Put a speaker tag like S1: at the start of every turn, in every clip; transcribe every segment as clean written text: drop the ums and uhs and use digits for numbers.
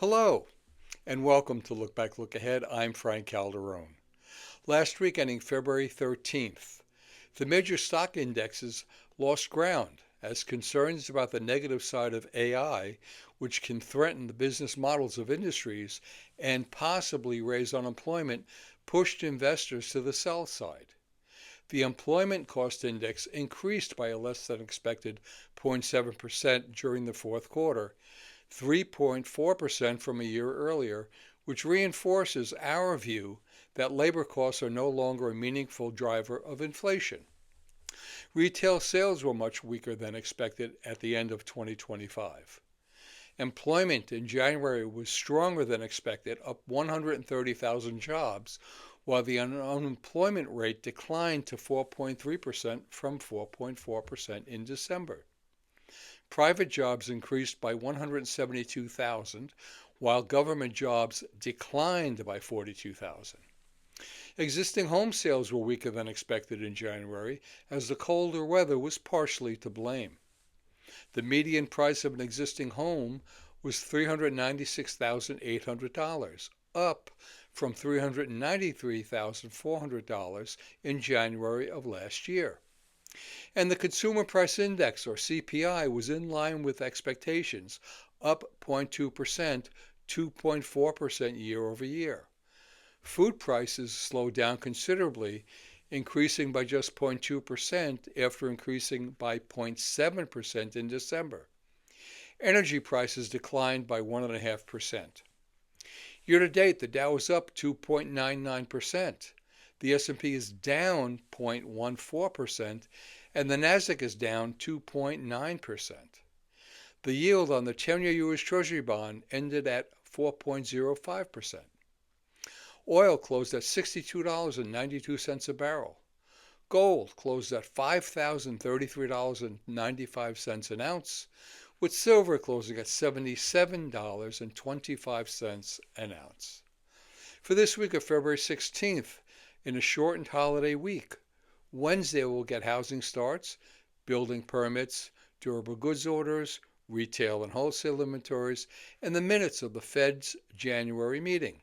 S1: Hello, and welcome to Look Back, Look Ahead. I'm Frank Calderone. Last week, ending February 13th, the major stock indexes lost ground as concerns about the negative side of AI, which can threaten the business models of industries and possibly raise unemployment, pushed investors to the sell side. The employment cost index increased by a less than expected 0.7% during the fourth quarter, 3.4% from a year earlier, which reinforces our view that labor costs are no longer a meaningful driver of inflation. Retail sales were much weaker than expected at the end of 2025. Employment in January was stronger than expected, up 130,000 jobs, while the unemployment rate declined to 4.3% from 4.4% in December. Private jobs increased by 172,000, while government jobs declined by 42,000. Existing home sales were weaker than expected in January, as the colder weather was partially to blame. The median price of an existing home was $396,800, up from $393,400 in January of last year. And the Consumer Price Index, or CPI, was in line with expectations, up 0.2%, 2.4% year over year. Food prices slowed down considerably, increasing by just 0.2% after increasing by 0.7% in December. Energy prices declined by 1.5%. Year to date, the Dow is up 2.99%. The S&P is down 0.14%, and the Nasdaq is down 2.9%. The yield on the 10-year U.S. Treasury bond ended at 4.05%. Oil closed at $62.92 a barrel. Gold closed at $5,033.95 an ounce, with silver closing at $77.25 an ounce. For this week of February 16th, in a shortened holiday week, Wednesday we'll get housing starts, building permits, durable goods orders, retail and wholesale inventories, and the minutes of the Fed's January meeting.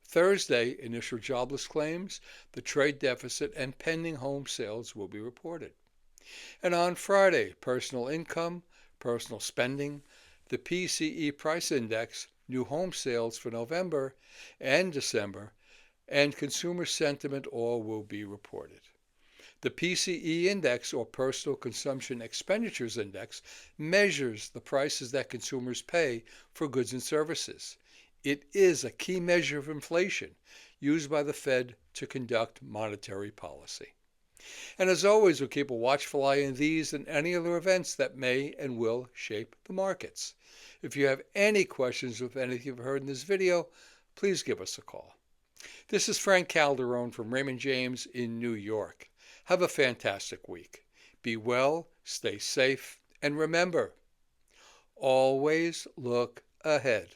S1: Thursday, initial jobless claims, the trade deficit, and pending home sales will be reported. And on Friday, personal income, personal spending, the PCE price index, new home sales for November and December, and consumer sentiment all will be reported. The PCE index, or Personal Consumption Expenditures Index, measures the prices that consumers pay for goods and services. It is a key measure of inflation used by the Fed to conduct monetary policy. And as always, we'll keep a watchful eye on these and any other events that may and will shape the markets. If you have any questions with anything you've heard in this video, please give us a call. This is Frank Calderone from Raymond James in New York. Have a fantastic week. Be well, stay safe, and remember, always look ahead.